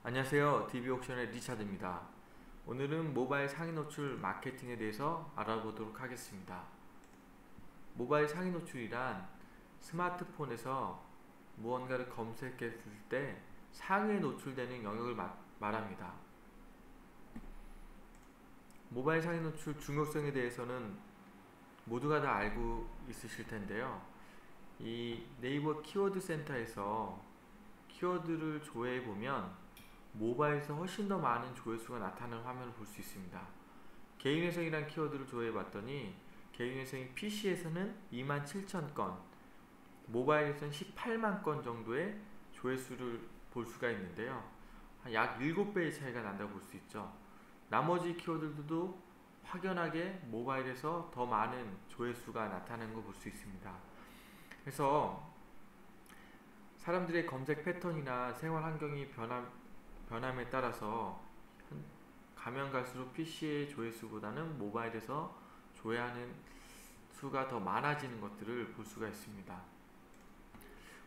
안녕하세요. DB옥션의 리차드입니다. 오늘은 모바일 상위 노출 마케팅에 대해서 알아보도록 하겠습니다. 모바일 상위 노출이란 스마트폰에서 무언가를 검색했을 때 상위에 노출되는 영역을 말합니다. 모바일 상위 노출 중요성에 대해서는 모두가 다 알고 있으실 텐데요. 이 네이버 키워드 센터에서 키워드를 조회해 보면 모바일에서 훨씬 더 많은 조회수가 나타나는 화면을 볼 수 있습니다. 개인회생이란 키워드를 조회해 봤더니 개인회생이 PC에서는 27,000건, 모바일에서는 18만 건 정도의 조회수를 볼 수가 있는데요. 약 7배의 차이가 난다고 볼 수 있죠. 나머지 키워드들도 확연하게 모바일에서 더 많은 조회수가 나타나는 걸 볼 수 있습니다. 그래서 사람들의 검색 패턴이나 생활 환경이 변함에 따라서 가면 갈수록 PC의 조회수보다는 모바일에서 조회하는 수가 더 많아지는 것들을 볼 수가 있습니다.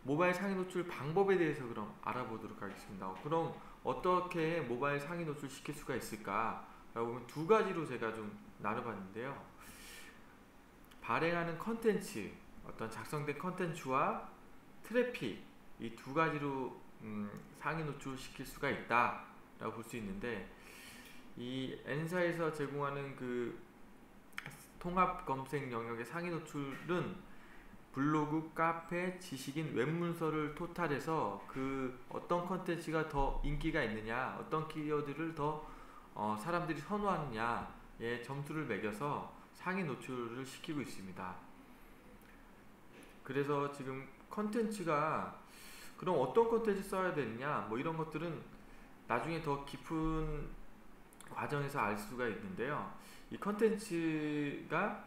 모바일 상위 노출 방법에 대해서 그럼 알아보도록 하겠습니다. 그럼 어떻게 모바일 상위 노출 시킬 수가 있을까? 라고 보면 두 가지로 제가 좀 나눠봤는데요. 발행하는 컨텐츠, 어떤 작성된 컨텐츠와 트래픽, 이 두 가지로 상위 노출 시킬 수가 있다 라고 볼 수 있는데, 이 N사에서 제공하는 그 통합 검색 영역의 상위 노출은 블로그, 카페, 지식인, 웹문서를 토탈해서 그 어떤 컨텐츠가 더 인기가 있느냐, 어떤 키워드를 더 사람들이 선호하느냐에 점수를 매겨서 상위 노출을 시키고 있습니다. 그래서 지금 컨텐츠가 그럼 어떤 컨텐츠 써야 되느냐, 뭐 이런 것들은 나중에 더 깊은 과정에서 알 수가 있는데요. 이 컨텐츠가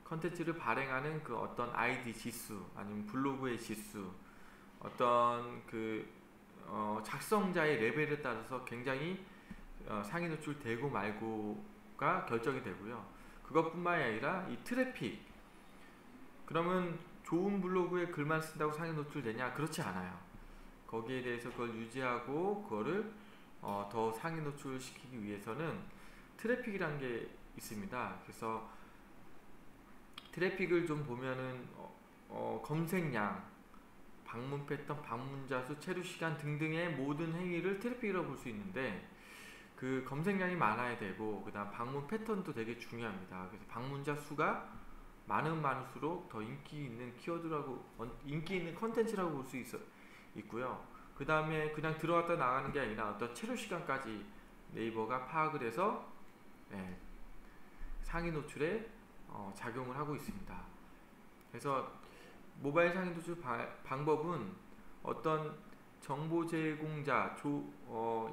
컨텐츠를 발행하는 그 어떤 아이디 지수, 아니면 블로그의 지수, 어떤 그 작성자의 레벨에 따라서 굉장히 상위 노출 되고 말고가 결정이 되고요. 그것뿐만이 아니라 이 트래픽, 그러면 좋은 블로그에 글만 쓴다고 상위 노출되냐? 그렇지 않아요. 거기에 대해서 그걸 유지하고 그거를 더 상위 노출시키기 위해서는 트래픽이라는 게 있습니다. 그래서 트래픽을 좀 보면은 검색량, 방문 패턴, 방문자 수, 체류 시간 등등의 모든 행위를 트래픽이라고 볼 수 있는데, 그 검색량이 많아야 되고 그 다음 방문 패턴도 되게 중요합니다. 그래서 방문자 수가 많을수록 더 인기 있는 키워드라고, 인기 있는 컨텐츠라고 볼 수 있고요. 그 다음에 그냥 들어왔다 나가는 게 아니라 어떤 체류 시간까지 네이버가 파악을 해서 상위 노출에 작용을 하고 있습니다. 그래서 모바일 상위 노출 방법은 어떤 정보 제공자,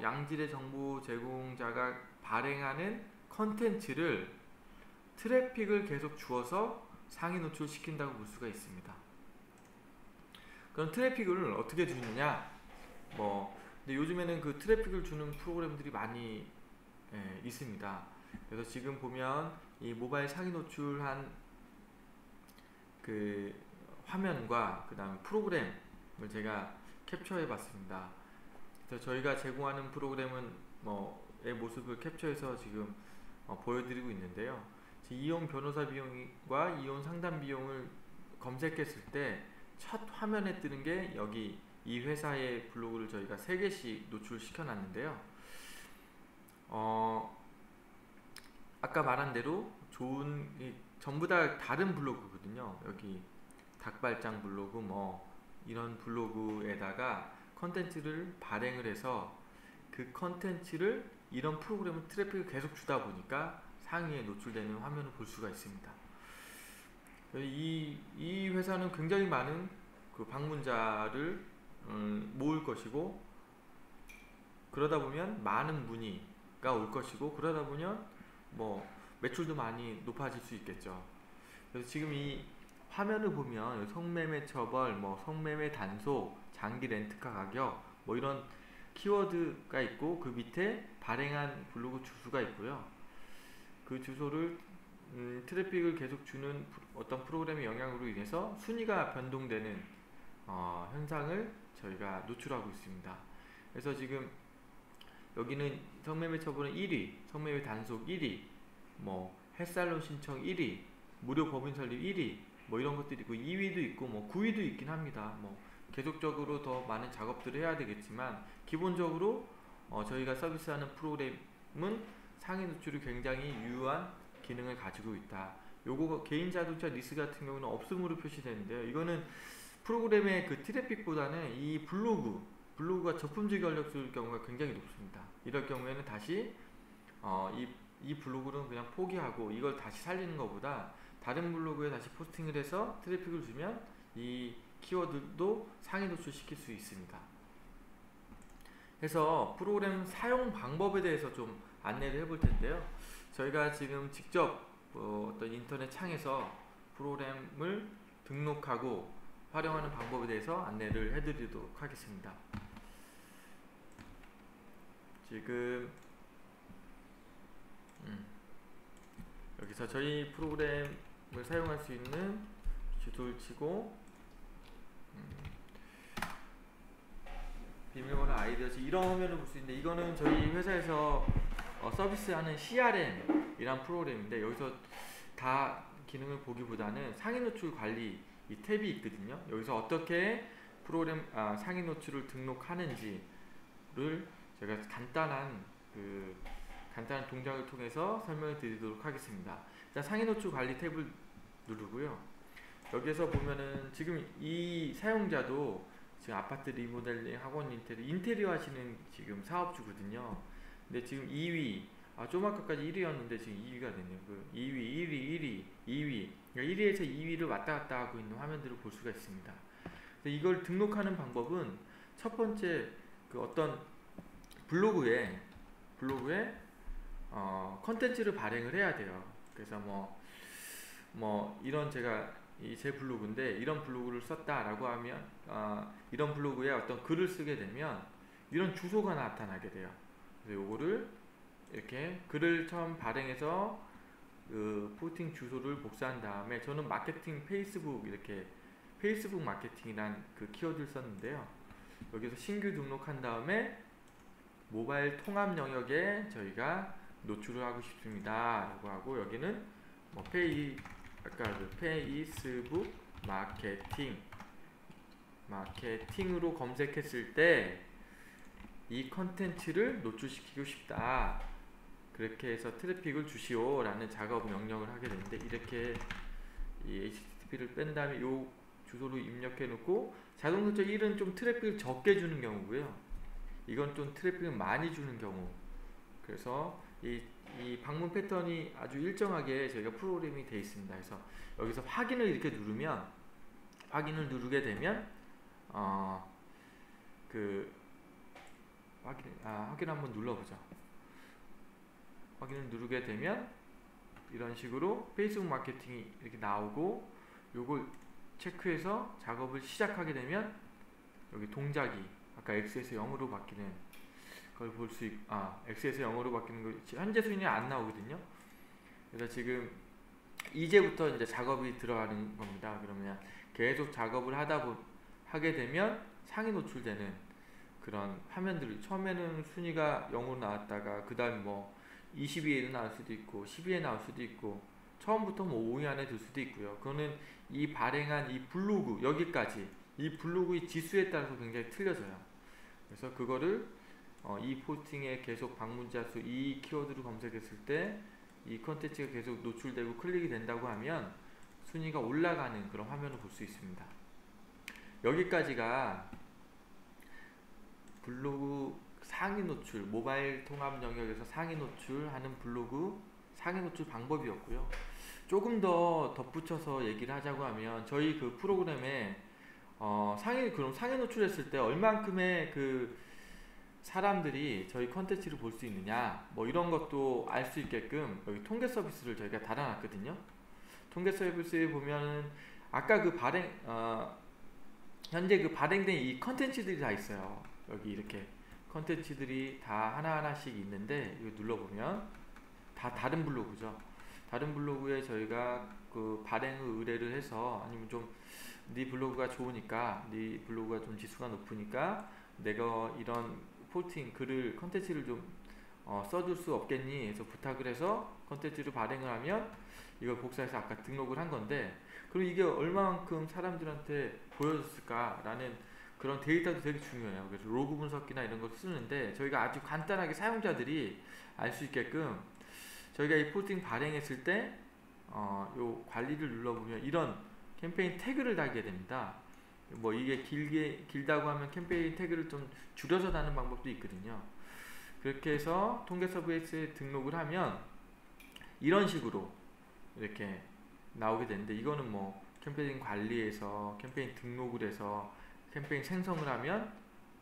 양질의 정보 제공자가 발행하는 컨텐츠를 트래픽을 계속 주어서 상위 노출 시킨다고 볼 수가 있습니다. 그럼 트래픽을 어떻게 주느냐? 근데 요즘에는 그 트래픽을 주는 프로그램들이 많이 있습니다. 그래서 지금 보면 이 모바일 상위 노출한 그 화면과 그 다음 프로그램을 제가 캡처해 봤습니다. 그래서 저희가 제공하는 프로그램은 의 모습을 캡처해서 지금 보여드리고 있는데요. 이용 변호사 비용과 이용 상담 비용을 검색했을 때 첫 화면에 뜨는 게 여기 이 회사의 블로그를 저희가 3개씩 노출시켜 놨는데요. 아까 말한 대로 전부 다 다른 블로그거든요. 여기 닭발장 블로그 이런 블로그에다가 컨텐츠를 발행을 해서 그 컨텐츠를 이런 프로그램을 트래픽을 계속 주다 보니까 상위에 노출되는 화면을 볼 수가 있습니다. 이 회사는 굉장히 많은 그 방문자를 모을 것이고, 그러다 보면 많은 문의가 올 것이고, 그러다 보면 매출도 많이 높아질 수 있겠죠. 그래서 지금 이 화면을 보면 성매매 처벌, 성매매 단속, 장기 렌트카 가격, 이런 키워드가 있고, 그 밑에 발행한 블로그 주소가 있고요. 그 주소를 트래픽을 계속 주는 어떤 프로그램의 영향으로 인해서 순위가 변동되는 현상을 저희가 노출하고 있습니다. 그래서 지금 여기는 성매매 처분은 1위, 성매매 단속 1위, 뭐 햇살론 신청 1위, 무료 법인 설립 1위, 뭐 이런 것들이 있고 2위도 있고 뭐 9위도 있긴 합니다. 뭐 계속적으로 더 많은 작업들을 해야 되겠지만 기본적으로 저희가 서비스하는 프로그램은 상위 노출이 굉장히 유효한 기능을 가지고 있다. 요거 개인 자동차 리스 같은 경우는 없음으로 표시되는데요. 이거는 프로그램의 그 트래픽보다는 이 블로그가 저품질 전력수일 경우가 굉장히 높습니다. 이럴 경우에는 다시 이 블로그는 그냥 포기하고 이걸 다시 살리는 것보다 다른 블로그에 다시 포스팅을 해서 트래픽을 주면 이 키워드도 상위 노출시킬 수 있습니다. 그래서 프로그램 사용 방법에 대해서 좀 안내를 해볼 텐데요. 저희가 지금 직접 어떤 인터넷 창에서 프로그램을 등록하고 활용하는 방법에 대해서 안내를 해드리도록 하겠습니다. 지금 여기서 저희 프로그램을 사용할 수 있는 주소를 치고 비밀번호 아이디어지 이런 화면을 볼 수 있는데 이거는 저희 회사에서 서비스하는 CRM이란 프로그램인데 여기서 다 기능을 보기보다는 상위 노출 관리 이 탭이 있거든요. 여기서 어떻게 프로그램 상위 노출을 등록하는지를 제가 간단한 동작을 통해서 설명을 드리도록 하겠습니다. 일단 상위 노출 관리 탭을 누르고요. 여기에서 보면은 지금 이 사용자도 지금 아파트 리모델링, 학원 인테리어 하시는 지금 사업주거든요. 근데 지금 2위, 좀 아까까지 1위였는데 지금 2위가 됐네요. 2위, 1위, 2위. 그러니까 1위에서 2위를 왔다 갔다 하고 있는 화면들을 볼 수가 있습니다. 이걸 등록하는 방법은 첫 번째 어떤 블로그에 컨텐츠를 발행을 해야 돼요. 그래서 뭐 이런 제가 제 블로그인데 이런 블로그를 썼다라고 하면 이런 블로그에 어떤 글을 쓰게 되면 이런 주소가 나타나게 돼요. 그래서 요거를 이렇게 글을 처음 발행해서 그 포스팅 주소를 복사한 다음에 저는 마케팅 페이스북 마케팅이란 그 키워드를 썼는데요. 여기서 신규 등록한 다음에 모바일 통합 영역에 저희가 노출을 하고 싶습니다 라고 하고 여기는 뭐 페이스북 마케팅으로 검색했을 때 이 컨텐츠를 노출시키고 싶다 그렇게 해서 트래픽을 주시오 라는 작업 명령을 하게 되는데 이렇게 이 HTTP를 뺀 다음에 요 주소로 입력해 놓고 자동차 1은 좀 트래픽을 적게 주는 경우고요. 이건 좀 트래픽을 많이 주는 경우. 그래서 이 방문 패턴이 아주 일정하게 저희가 프로그램이 되어 있습니다. 그래서 여기서 확인을 이렇게 누르면 확인을 누르게 되면 확인 한번 눌러보죠. 확인을 누르게 되면 이런 식으로 페이스북 마케팅이 이렇게 나오고 요걸 체크해서 작업을 시작하게 되면 여기 동작이 아까 X에서 0으로 바뀌는 걸 볼 수 X에서 0으로 바뀌는 거 현재 순위는 안 나오거든요. 그래서 지금 이제부터 이제 작업이 들어가는 겁니다. 그러면 계속 작업을 하게 되면 상위 노출되는 그런 화면들이 처음에는 순위가 0으로 나왔다가 그 다음 뭐 20위에 나올 수도 있고 10위에 나올 수도 있고 처음부터 뭐 5위 안에 들 수도 있고요. 그거는 이 발행한 이 블로그 여기까지 이 블로그의 지수에 따라서 굉장히 틀려져요. 그래서 그거를 이 포스팅에 계속 방문자 수 이 키워드로 검색했을 때 이 컨텐츠가 계속 노출되고 클릭이 된다고 하면 순위가 올라가는 그런 화면을 볼 수 있습니다. 여기까지가 블로그 상위 노출, 모바일 통합 영역에서 상위 노출하는 블로그 상위 노출 방법이었고요. 조금 더 덧붙여서 얘기를 하자고 하면 저희 그 프로그램에 그럼 상위 노출했을 때 얼만큼의 그 사람들이 저희 컨텐츠를 볼 수 있느냐 뭐 이런 것도 알 수 있게끔 여기 통계 서비스를 저희가 달아놨거든요. 통계 서비스에 보면은 아까 그 현재 그 발행된 이 컨텐츠들이 다 있어요. 여기 이렇게 컨텐츠들이 다 하나하나씩 있는데 이거 눌러보면 다 다른 블로그죠. 다른 블로그에 저희가 그 발행을 의뢰를 해서 아니면 좀 네 블로그가 좋으니까, 네 블로그가 좀 지수가 높으니까 내가 이런 포스팅 글을 컨텐츠를 좀 써줄 수 없겠니? 해서 부탁을 해서 컨텐츠를 발행을 하면 이걸 복사해서 아까 등록을 한 건데, 그리고 이게 얼마만큼 사람들한테 보여졌을까라는 그런 데이터도 되게 중요해요. 그래서 로그 분석기나 이런 걸 쓰는데 저희가 아주 간단하게 사용자들이 알 수 있게끔 저희가 이 포스팅 발행했을 때 요 관리를 눌러보면 이런 캠페인 태그를 달게 됩니다. 뭐 이게 길다고 하면 캠페인 태그를 좀 줄여서 다는 방법도 있거든요. 그렇게 해서 통계 서비스에 등록을 하면 이런 식으로 이렇게 나오게 되는데, 이거는 뭐 캠페인 관리에서 캠페인 등록을 해서 캠페인 생성을 하면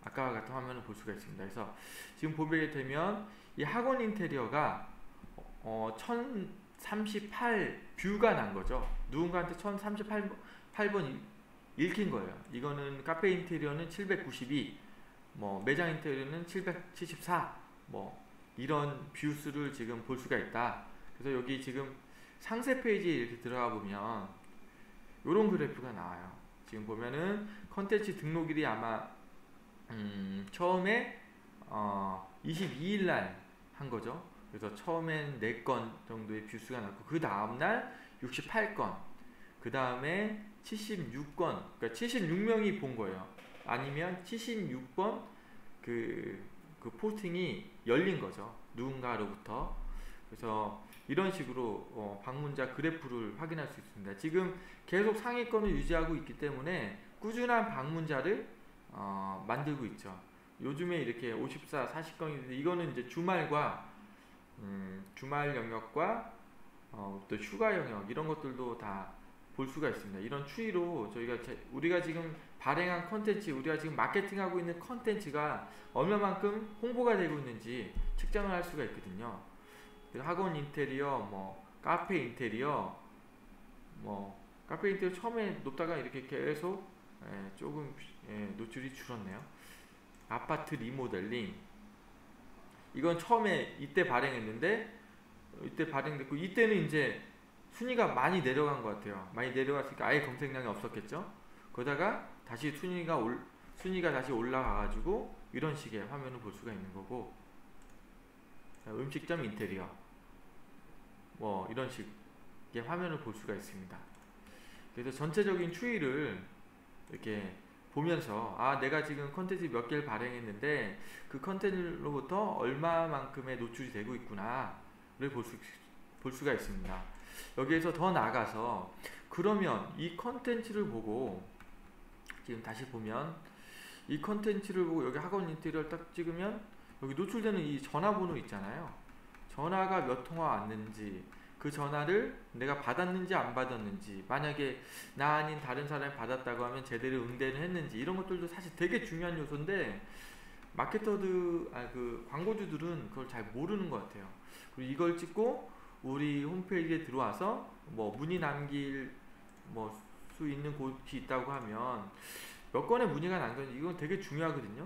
아까와 같은 화면을 볼 수가 있습니다. 그래서 지금 보게 되면 이 학원 인테리어가 1038 뷰가 난 거죠. 누군가한테 1038번 읽힌 거예요. 이거는 카페 인테리어는 792, 뭐 매장 인테리어는 774, 뭐 이런 뷰수를 지금 볼 수가 있다. 그래서 여기 지금 상세 페이지에 이렇게 들어가 보면 이런 그래프가 나와요. 지금 보면은 컨텐츠 등록일이 아마 처음에 22일 날 한 거죠. 그래서 처음엔 4건 정도의 뷰수가 났고, 그 다음날 68건, 그 다음에 76건, 그러니까 76명이 본 거예요. 아니면 76번 그 포스팅이 열린 거죠. 누군가로부터. 그래서 이런 식으로 방문자 그래프를 확인할 수 있습니다. 지금 계속 상위권을 유지하고 있기 때문에 꾸준한 방문자를 만들고 있죠. 요즘에 이렇게 54, 40건인데 이거는 이제 주말과 주말 영역과 또 휴가 영역 이런 것들도 다 볼 수가 있습니다. 이런 추이로 저희가 우리가 지금 발행한 컨텐츠, 우리가 지금 마케팅하고 있는 컨텐츠가 얼마만큼 홍보가 되고 있는지 측정을 할 수가 있거든요. 학원 인테리어, 뭐 카페 인테리어, 뭐 카페 인테리어 처음에 높다가 이렇게 계속 조금 노출이 줄었네요. 아파트 리모델링, 이건 처음에 이때 발행했는데 이때 발행됐고, 이때는 이제 순위가 많이 내려간 것 같아요. 많이 내려갔으니까 아예 검색량이 없었겠죠. 그러다가 다시 순위가 다시 올라가가지고 이런 식의 화면을 볼 수가 있는 거고, 음식점 인테리어 뭐 이런 식의 화면을 볼 수가 있습니다. 그래서 전체적인 추이를 이렇게 보면서 내가 지금 컨텐츠 몇 개를 발행했는데 그 컨텐츠로부터 얼마만큼의 노출이 되고 있구나를 볼 수가 있습니다. 여기에서 더 나아가서 그러면 이 컨텐츠를 보고, 지금 다시 보면 이 컨텐츠를 보고 여기 학원 인테리어를 딱 찍으면 여기 노출되는 이 전화번호 있잖아요. 전화가 몇 통화 왔는지, 그 전화를 내가 받았는지 안 받았는지, 만약에 나 아닌 다른 사람이 받았다고 하면 제대로 응대를 했는지, 이런 것들도 사실 되게 중요한 요소인데 그 광고주들은 그걸 잘 모르는 것 같아요. 그리고 이걸 찍고 우리 홈페이지에 들어와서 뭐 문의 남길 수 있는 곳이 있다고 하면 몇 건의 문의가 난 건지, 이건 되게 중요하거든요.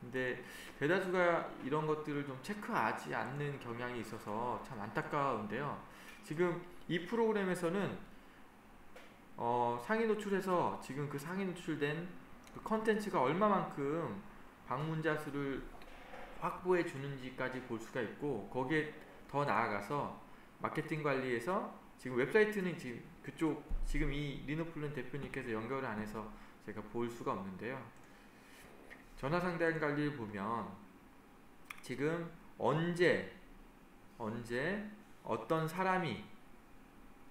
근데 대다수가 이런 것들을 좀 체크하지 않는 경향이 있어서 참 안타까운데요. 지금 이 프로그램에서는 상위 노출해서 지금 그 상위 노출된 그 컨텐츠가 얼마만큼 방문자 수를 확보해 주는지까지 볼 수가 있고, 거기에 더 나아가서 마케팅 관리에서 지금 웹사이트는 지금 그쪽 지금 이 리노플른 대표님께서 연결을 안 해서 제가 볼 수가 없는데요. 전화 상담 관리를 보면 지금 언제 어떤 사람이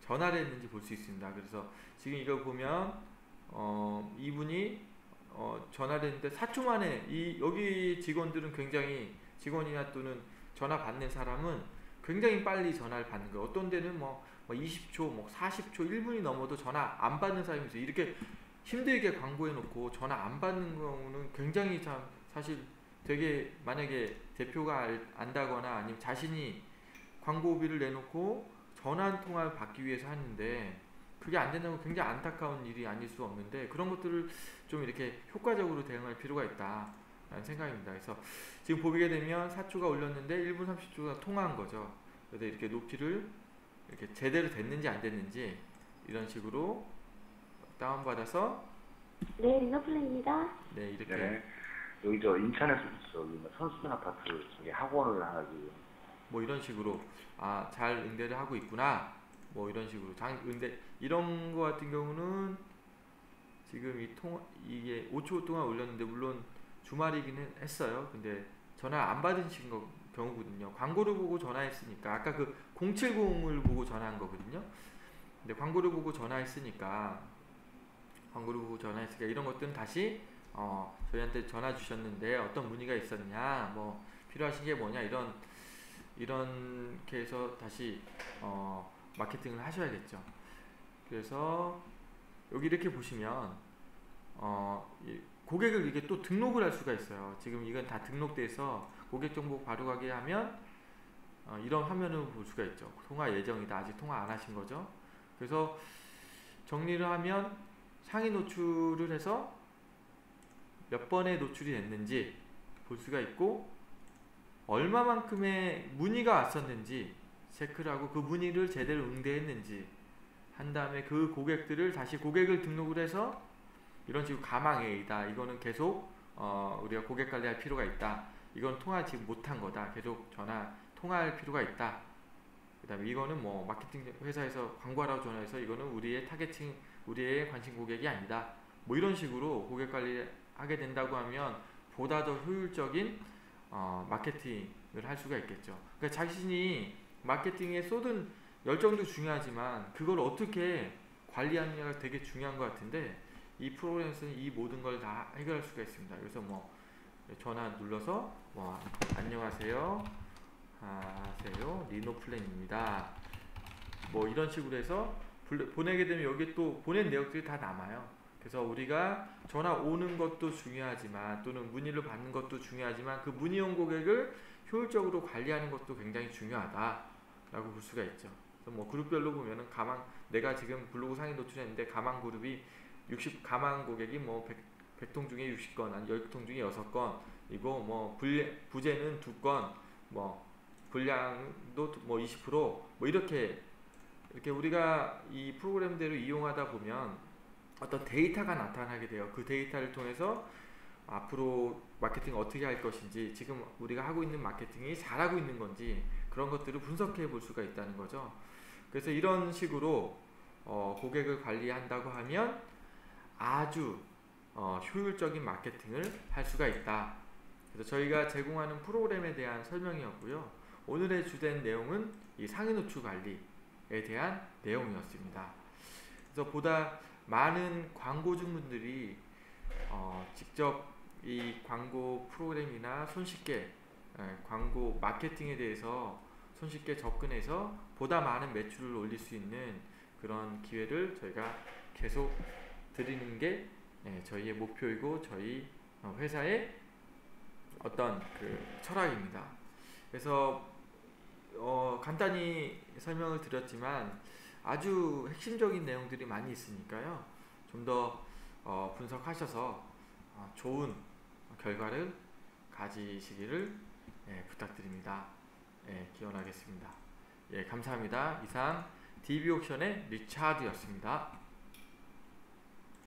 전화를 했는지 볼 수 있습니다. 그래서 지금 이걸 보면 이분이 전화를 했는데 4초 만에 여기 직원들은 굉장히, 직원이나 또는 전화 받는 사람은 굉장히 빨리 전화를 받는 거예요. 어떤 데는 뭐 20초, 40초, 1분이 넘어도 전화 안 받는 사람이 있어요. 이렇게 힘들게 광고해 놓고 전화 안 받는 경우는 굉장히 참 사실 되게, 만약에 대표가 안다거나 아니면 자신이 광고비를 내놓고 전화 한 통화를 받기 위해서 하는데 그게 안 된다면 굉장히 안타까운 일이 아닐 수 없는데, 그런 것들을 좀 이렇게 효과적으로 대응할 필요가 있다라는 생각입니다. 그래서 지금 보게 되면 4초가 올렸는데 1분 30초가 통화한 거죠. 그래서 이렇게 높이를 이렇게 제대로 됐는지 안 됐는지 이런 식으로 다운받아서 네, 리노플레입니다. 네, 이렇게 네. 여기 저 인천에서 저기 뭐 선수촌 아파트 저기 학원을 하나 지금. 뭐 이런 식으로 잘 응대를 하고 있구나. 뭐 이런 식으로 응대 이런 거 같은 경우는 지금 이게 5초 동안 올렸는데 물론 주말이기는 했어요. 근데 전화 안 받으신 경우거든요. 광고를 보고 전화했으니까 아까 그 070을 보고 전화한 거거든요. 근데 광고를 보고 전화했으니까 이런 것들은 다시 저희한테 전화 주셨는데 어떤 문의가 있었냐, 뭐 필요하신 게 뭐냐, 이렇게 해서 다시 마케팅을 하셔야겠죠. 그래서 여기 이렇게 보시면 고객을 이게 또 등록을 할 수가 있어요. 지금 이건 다 등록돼서 고객 정보 바로 가게 하면 이런 화면을 볼 수가 있죠. 통화 예정이다. 아직 통화 안 하신 거죠. 그래서 정리를 하면 상위 노출을 해서 몇 번의 노출이 됐는지 볼 수가 있고, 얼마만큼의 문의가 왔었는지 체크를 하고 그 문의를 제대로 응대했는지 한 다음에 그 고객들을 다시 고객을 등록을 해서 이런 식으로 가망A다. 이거는 계속 우리가 고객 관리할 필요가 있다. 이건 통화 지금 못한 거다. 계속 통화할 필요가 있다. 그 다음에 이거는 뭐 마케팅 회사에서 광고하라고 전화해서 이거는 우리의 타겟층, 우리의 관심 고객이 아니다. 뭐 이런 식으로 고객 관리를 하게 된다고 하면 보다 더 효율적인 마케팅을 할 수가 있겠죠. 그러니까 자신이 마케팅에 쏟은 열정도 중요하지만 그걸 어떻게 관리하느냐가 되게 중요한 것 같은데, 이 프로그램에서는 이 모든 걸 다 해결할 수가 있습니다. 그래서 뭐 전화 눌러서 뭐 안녕하세요 리노플랜입니다. 뭐 이런 식으로 해서 보내게 되면 여기 또 보낸 내역들이 다 남아요. 그래서 우리가 전화 오는 것도 중요하지만 또는 문의를 받는 것도 중요하지만 그 문의 온 고객을 효율적으로 관리하는 것도 굉장히 중요하다라고 볼 수가 있죠. 그래서 뭐 그룹별로 보면은 내가 지금 블로그 상위 노출했는데 가망 그룹이 가망 고객이 뭐 100통 중에 60건, 아니 10통 중에 6건, 이거 뭐 부재는 2건, 뭐 분량도 뭐 20%, 뭐 이렇게 우리가 이 프로그램대로 이용하다 보면 어떤 데이터가 나타나게 돼요. 그 데이터를 통해서 앞으로 마케팅 어떻게 할 것인지, 지금 우리가 하고 있는 마케팅이 잘하고 있는 건지 그런 것들을 분석해 볼 수가 있다는 거죠. 그래서 이런 식으로 고객을 관리한다고 하면 아주 효율적인 마케팅을 할 수가 있다. 그래서 저희가 제공하는 프로그램에 대한 설명이었고요. 오늘의 주된 내용은 이 상위 노출 관리에 대한 내용이었습니다. 그래서 보다 많은 광고주분들이 직접 이 광고 프로그램이나 손쉽게 광고 마케팅에 대해서 손쉽게 접근해서 보다 많은 매출을 올릴 수 있는 그런 기회를 저희가 계속 드리는 게 저희의 목표이고 저희 회사의 어떤 그 철학입니다. 그래서 간단히 설명을 드렸지만 아주 핵심적인 내용들이 많이 있으니까요. 좀 더 분석하셔서 좋은 결과를 가지시기를 부탁드립니다. 기원하겠습니다. 감사합니다. 이상 DB옥션의 리차드였습니다.